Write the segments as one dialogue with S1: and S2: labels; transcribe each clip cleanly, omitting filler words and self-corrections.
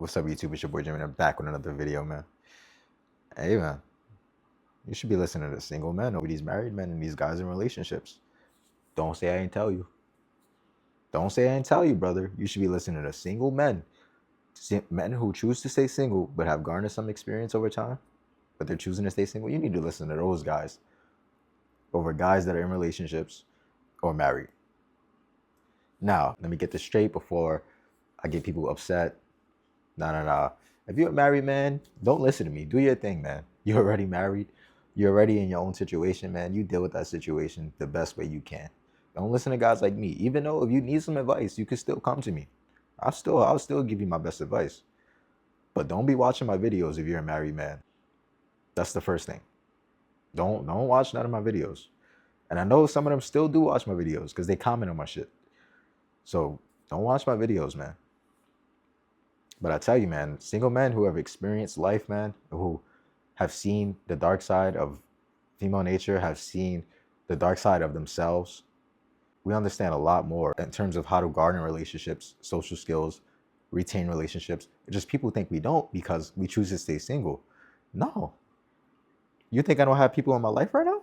S1: What's up, YouTube? It's your boy Jimmy, and I'm back with another video, man. Hey, man, you should be listening to single men over these married men and these guys in relationships. Don't say I ain't tell you. Don't say I ain't tell you, brother. You should be listening to single men. Men who choose to stay single but have garnered some experience over time, but they're choosing to stay single. You need to listen to those guys over guys that are in relationships or married. Now, let me get this straight before I get people upset. No. If you're a married man, don't listen to me. Do your thing, man. You're already married. You're already in your own situation, man. You deal with that situation the best way you can. Don't listen to guys like me. Even though if you need some advice, you can still come to me. I'll still give you my best advice. But don't be watching my videos if you're a married man. That's the first thing. Don't watch none of my videos. And I know some of them still do watch my videos because they comment on my shit. So don't watch my videos, man. But I tell you, man, single men who have experienced life, man, who have seen the dark side of female nature, have seen the dark side of themselves, we understand a lot more in terms of how to garner relationships, social skills, retain relationships. Just people think we don't because we choose to stay single. No. You think I don't have people in my life right now?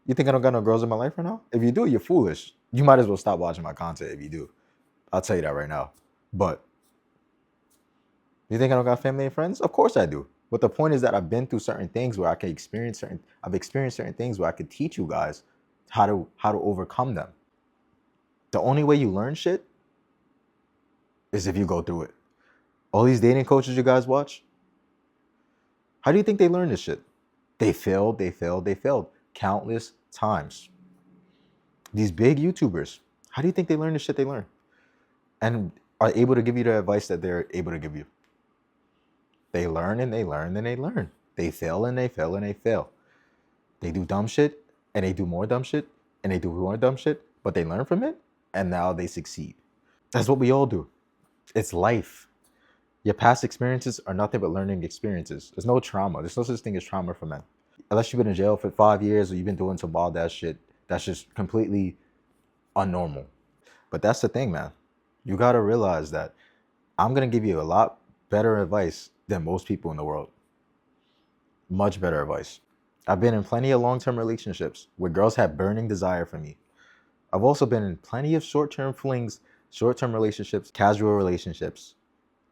S1: You think I don't got no girls in my life right now? If you do, you're foolish. You might as well stop watching my content if you do. I'll tell you that right now. But you think I don't got family and friends? Of course I do. But the point is that I've been through certain things where I've experienced certain things where I could teach you guys how to overcome them. The only way you learn shit is if you go through it. All these dating coaches you guys watch, how do you think they learn this shit? They failed countless times. These big YouTubers, how do you think they learn the shit they learn? And are able to give you the advice that they're able to give you? They learn and they learn and they learn. They fail and they fail and they fail. They do dumb shit and they do more dumb shit and they do more dumb shit, but they learn from it and now they succeed. That's what we all do. It's life. Your past experiences are nothing but learning experiences. There's no trauma. There's no such thing as trauma for men. Unless you've been in jail for 5 years or you've been doing some wild ass shit, that's just completely unnormal. But that's the thing, man. You gotta realize that I'm gonna give you a lot better advice than most people in the world. Much better advice. I've been in plenty of long-term relationships where girls have burning desire for me. I've also been in plenty of short-term flings, short-term relationships, casual relationships.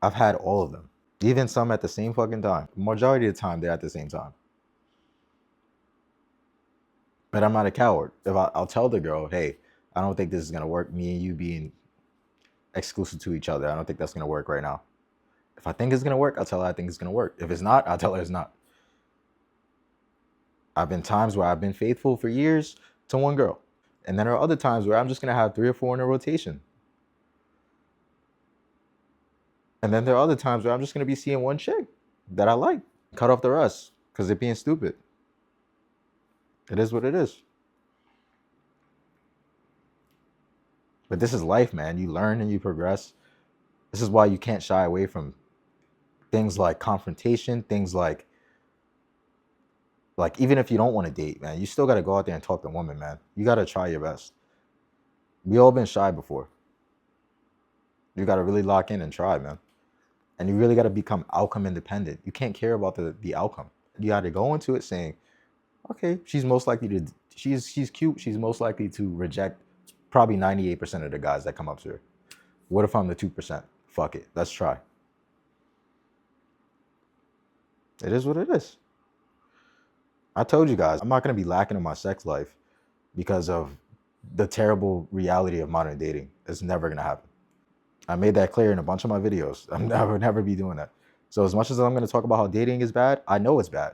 S1: I've had all of them. Even some at the same fucking time. Majority of the time, they're at the same time. But I'm not a coward. If I'll tell the girl, hey, I don't think this is gonna work, me and you being exclusive to each other. I don't think that's gonna work right now. If I think it's gonna work, I'll tell her I think it's gonna work. If it's not, I'll tell her it's not. I've been times where I've been faithful for years to one girl. And then there are other times where I'm just gonna have 3 or 4 in a rotation. And then there are other times where I'm just gonna be seeing one chick that I like. Cut off the rest because they're being stupid. It is what it is. But this is life, man. You learn and you progress. This is why you can't shy away from things like confrontation, things like even if you don't want to date, man, you still got to go out there and talk to women, man. You got to try your best. We all been shy before. You got to really lock in and try, man. And you really got to become outcome independent. You can't care about the outcome. You got to go into it saying, okay, she's cute. She's most likely to reject probably 98% of the guys that come up to her. What if I'm the 2%? Fuck it. Let's try. It is what it is. I told you guys, I'm not going to be lacking in my sex life because of the terrible reality of modern dating. It's never going to happen. I made that clear in a bunch of my videos. I would never be doing that. So as much as I'm going to talk about how dating is bad, I know it's bad,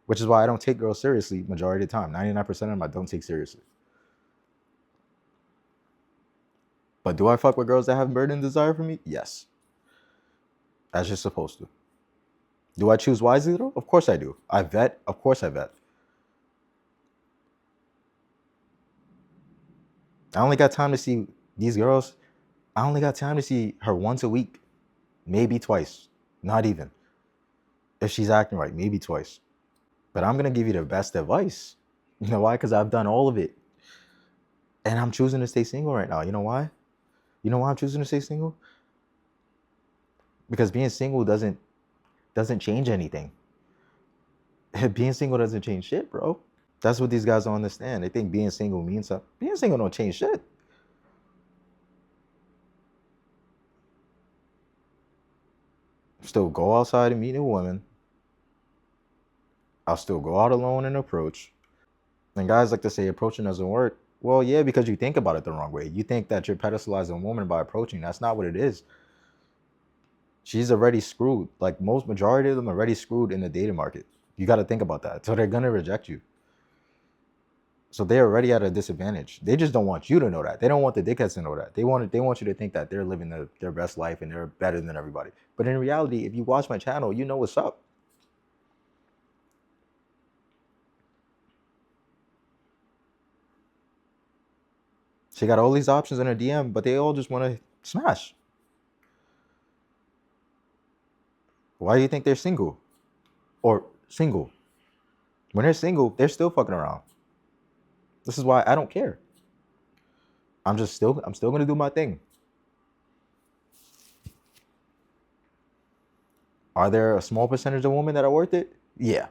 S1: which is why I don't take girls seriously majority of the time. 99% of them I don't take seriously. But do I fuck with girls that have burden and desire for me? Yes. As you're supposed to. Do I choose wisely though? Of course I do. I vet. Of course I vet. I only got time to see these girls. I only got time to see her once a week. Maybe twice. Not even. If she's acting right, maybe twice. But I'm going to give you the best advice. You know why? Because I've done all of it. And I'm choosing to stay single right now. You know why? You know why I'm choosing to stay single? Because being single doesn't change anything. Being single doesn't change shit, bro. That's what these guys don't understand. They think being single means something. Being single don't change shit. Still go outside and meet new women. I'll still go out alone and approach. And guys like to say approaching doesn't work. Well, yeah, because you think about it the wrong way. You think that you're pedestalizing a woman by approaching. That's not what it is. She's already screwed. Like most majority of them are already screwed in the dating market. You got to think about that. So they're gonna reject you. So they're already at a disadvantage. They just don't want you to know that. They don't want the dickheads to know that. They want you to think that they're living their best life and they're better than everybody. But in reality, if you watch my channel, you know what's up. She got all these options in her DM, but they all just want to smash. Why do you think they're single? Or single? When they're single, they're still fucking around. This is why I don't care. I'm still gonna do my thing. Are there a small percentage of women that are worth it? Yeah.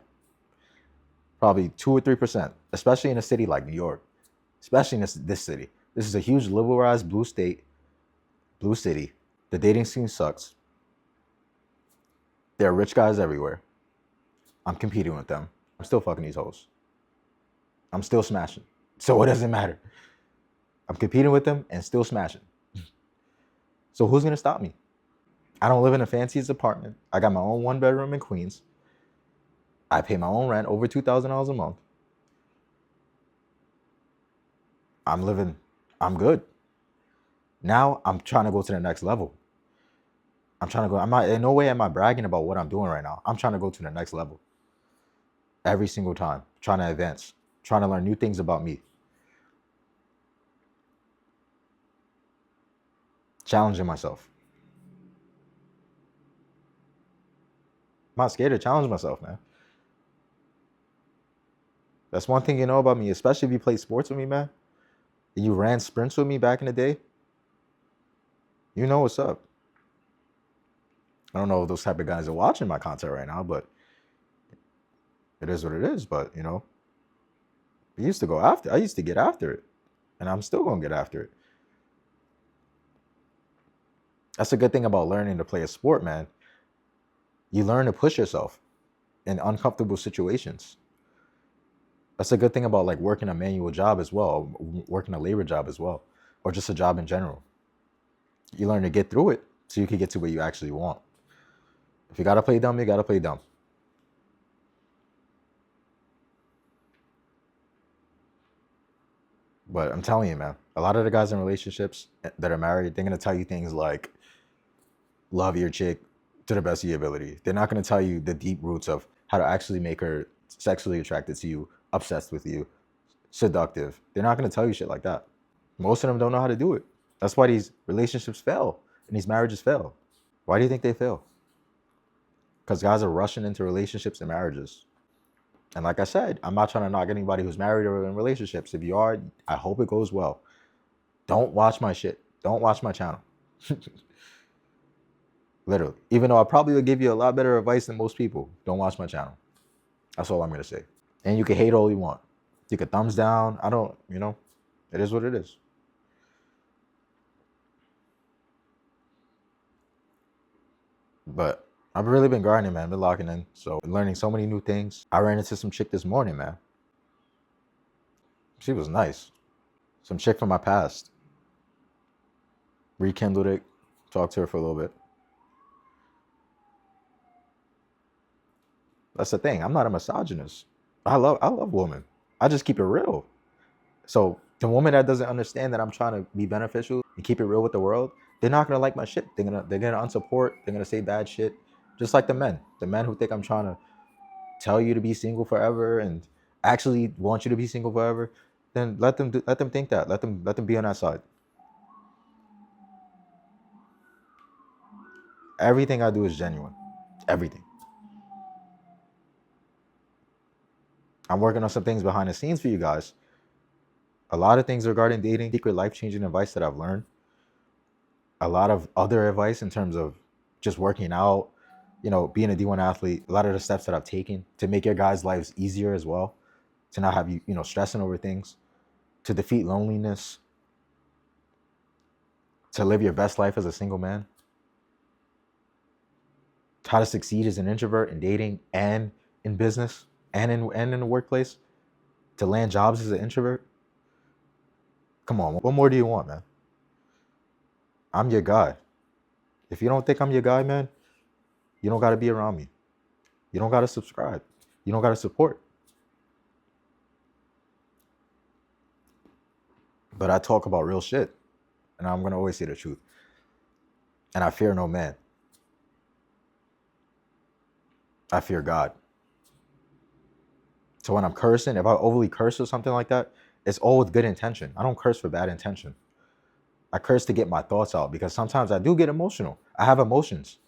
S1: Probably 2 or 3%, especially in a city like New York, especially in this city. This is a huge liberalized blue city. The dating scene sucks. There are rich guys everywhere. I'm competing with them. I'm still fucking these hoes. I'm still smashing. So it doesn't matter. I'm competing with them and still smashing. So who's gonna stop me? I don't live in a fanciest apartment. I got my own 1-bedroom in Queens. I pay my own rent, over $2,000 a month. I'm good. Now I'm trying to go to the next level. In no way am I bragging about what I'm doing right now. I'm trying to go to the next level. Every single time, trying to advance, trying to learn new things about me. Challenging myself. I'm not scared to challenge myself, man. That's one thing you know about me, especially if you play sports with me, man. You ran sprints with me back in the day. You know what's up. I don't know if those type of guys are watching my content right now, but it is what it is. But, I used to get after it. And I'm still going to get after it. That's a good thing about learning to play a sport, man. You learn to push yourself in uncomfortable situations. That's a good thing about like working a manual job as well, working a labor job as well, or just a job in general. You learn to get through it so you can get to where you actually want. If you got to play dumb, you got to play dumb. But I'm telling you, man, a lot of the guys in relationships that are married, they're going to tell you things like, love your chick to the best of your ability. They're not going to tell you the deep roots of how to actually make her sexually attracted to you, obsessed with you, seductive. They're not going to tell you shit like that. Most of them don't know how to do it. That's why these relationships fail and these marriages fail. Why do you think they fail? Because guys are rushing into relationships and marriages. And like I said, I'm not trying to knock anybody who's married or in relationships. If you are, I hope it goes well. Don't watch my shit. Don't watch my channel. Literally. Even though I probably will give you a lot better advice than most people, don't watch my channel. That's all I'm going to say. And you can hate all you want. You can thumbs down. It is what it is. But I've really been grinding, man. Been locking in. So learning so many new things. I ran into some chick this morning, man. She was nice. Some chick from my past. Rekindled it. Talked to her for a little bit. That's the thing. I'm not a misogynist. I love women. I just keep it real. So the woman that doesn't understand that I'm trying to be beneficial and keep it real with the world, they're not gonna like my shit. They're gonna unsupport. They're gonna say bad shit. Just like the men who think I'm trying to tell you to be single forever and actually want you to be single forever. Then let them think that. Let them be on that side. Everything I do is genuine. Everything. I'm working on some things behind the scenes for you guys. A lot of things regarding dating, secret life-changing advice that I've learned. A lot of other advice in terms of just working out, being a D1 athlete, a lot of the steps that I've taken to make your guys' lives easier as well, to not have you, stressing over things, to defeat loneliness, to live your best life as a single man, how to succeed as an introvert in dating and in business and in the workplace, to land jobs as an introvert. Come on, what more do you want, man? I'm your guy. If you don't think I'm your guy, man, you don't got to be around me. You don't got to subscribe. You don't got to support. But I talk about real shit, and I'm going to always say the truth. And I fear no man. I fear God. So when I'm cursing, if I overly curse or something like that, it's all with good intention. I don't curse for bad intention. I curse to get my thoughts out, because sometimes I do get emotional. I have emotions,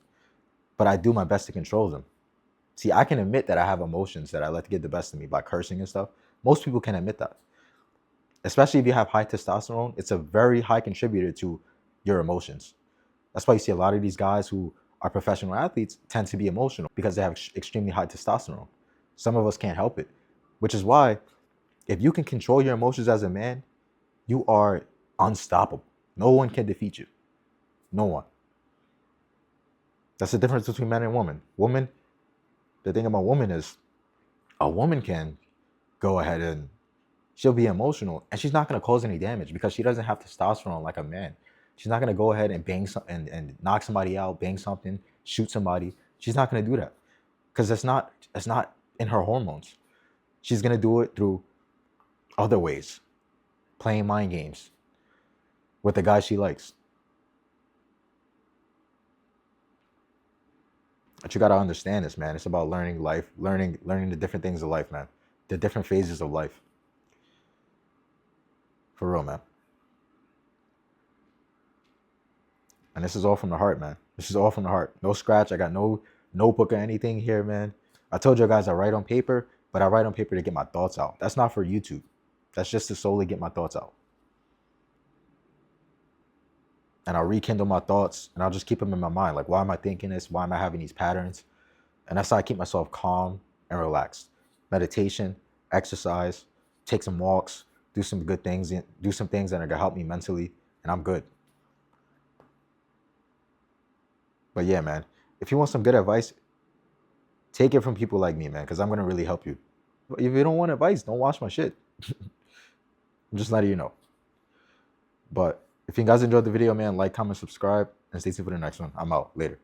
S1: but I do my best to control them. See, I can admit that I have emotions that I let get the best of me by cursing and stuff. Most people can admit that. Especially if you have high testosterone, it's a very high contributor to your emotions. That's why you see a lot of these guys who are professional athletes tend to be emotional, because they have extremely high testosterone. Some of us can't help it, which is why if you can control your emotions as a man, you are unstoppable. No one can defeat you. No one. That's the difference between men and women. The thing about women is a woman can go ahead and she'll be emotional and she's not going to cause any damage because she doesn't have testosterone like a man. She's not going to go ahead and bang and knock somebody out, bang something, shoot somebody. She's not going to do that because it's not in her hormones. She's going to do it through other ways, playing mind games with the guy she likes. But you got to understand this, man. It's about learning life, learning the different things of life, man. The different phases of life. For real, man. And this is all from the heart, man. This is all from the heart. No scratch. I got no notebook or anything here, man. I told you guys I write on paper, but I write on paper to get my thoughts out. That's not for YouTube. That's just to solely get my thoughts out. And I'll rekindle my thoughts and I'll just keep them in my mind. Like, why am I thinking this? Why am I having these patterns? And that's how I keep myself calm and relaxed. Meditation, exercise, take some walks, do some good things, do some things that are gonna help me mentally, and I'm good. But yeah, man, if you want some good advice, take it from people like me, man, because I'm gonna really help you. But if you don't want advice, don't watch my shit. I'm just letting you know. But if you guys enjoyed the video, man, like, comment, subscribe, and stay tuned for the next one. I'm out. Later.